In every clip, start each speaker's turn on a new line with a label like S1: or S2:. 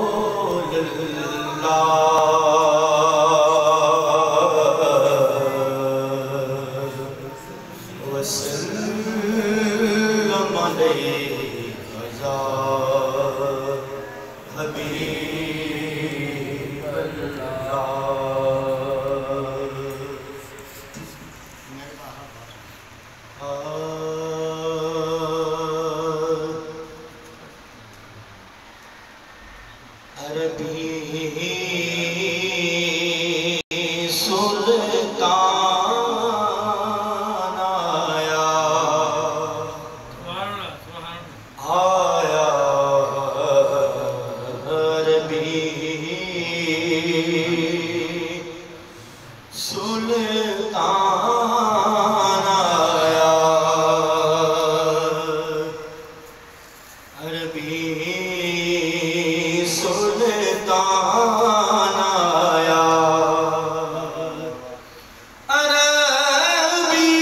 S1: رسول اللہ وسلم علیہ حبیب اللہ عربی سلطان آیا عربی سلطان آیا عربی سلطان آیا عربی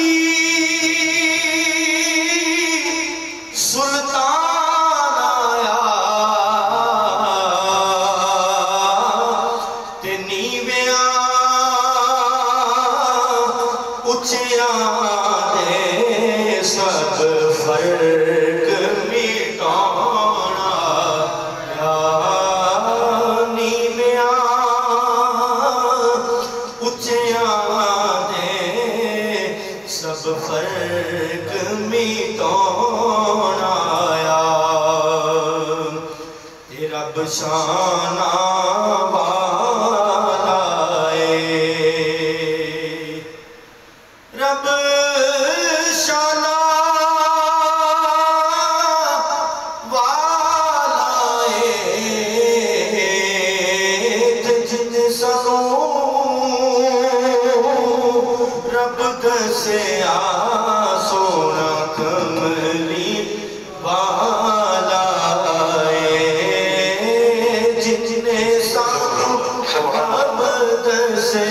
S1: سلطان آیا تے نیویاں اچیاں دے سب فرق مٹانا سب فرق مٹانا آیا تے رب شانہ والا ہے رب شانہ والا ہے تے جن سنوں رب دسے سونا کملی والا ہے جتنے سانوں رب دسے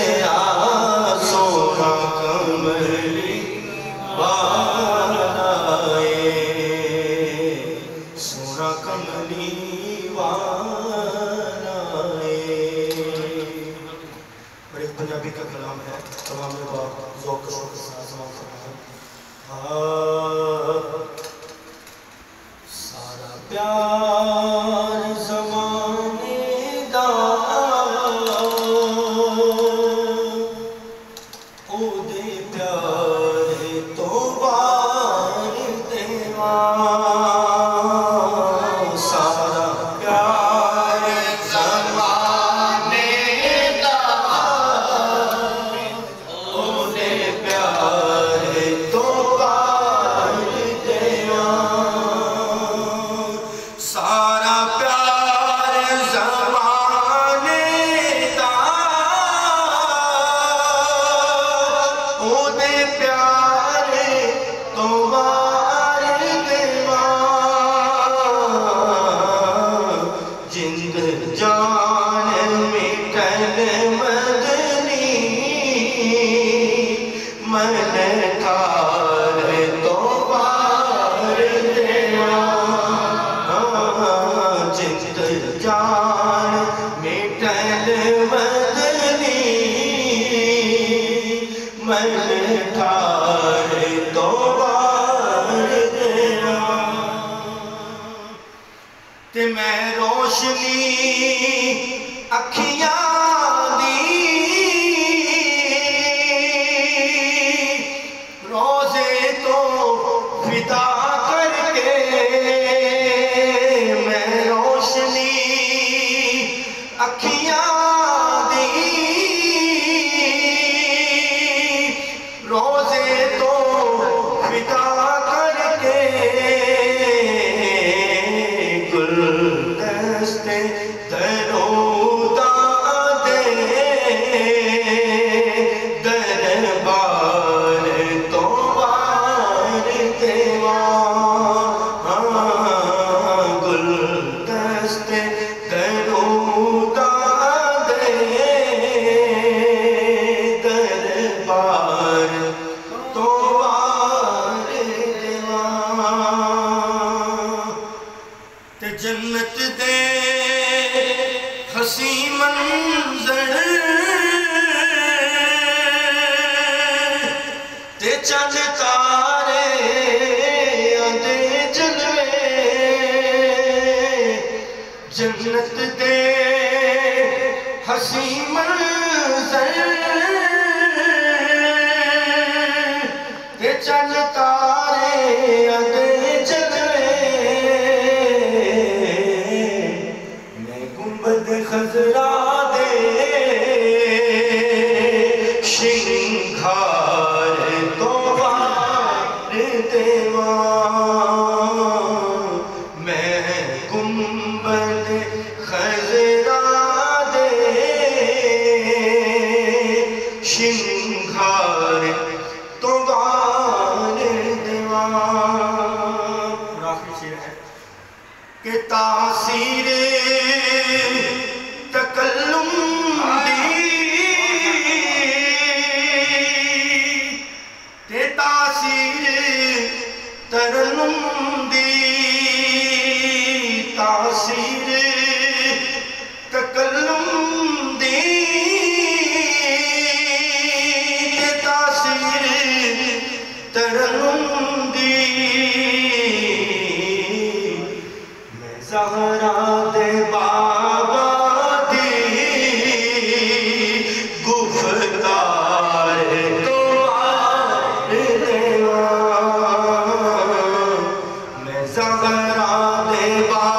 S1: سونا کملی والا ہے سونا کملی والا ہے اور ایک پنجابی کا کلام ہے تمام باب ذوق شوق کے ساتھ سماعت فرمائیں سارا پیار زمانے دا او دے پیار تو بار دیوان سارا پیار زمانے دا او دے پیار تو بار دیوان سارا پیار زمانے دا او دے پیار تو بار دیوان جند جان مٹن مدنی من ٹھار تو بار دیوان جند جان مٹن مدنی من ٹھار تو بار دیوان تے میں روشنی اکھیاں دی روزے تو فدا کر کے میں روشنی اکھیاں دی روزے تو فدا کر کے گلدستے درود تے جنت دے حسی منظر تے چاند تارے آدھے جلوے جنت دے حسی منظر تے چاند تارے آدھے جلوے میں گنبد خضرا دے شنگھار تو بار دیوان میں گنبد خضرا دے شنگھار تو بار دیوان. اور آخری شعر ہے کہ تاثیر تکلم دی تے تاثیر ترنم دی تاثیر تکلم دی تے تاثیر ترنم دی میں زہرا دے بابا دی گفتار تو بار دیوان میں زہرا دے بابا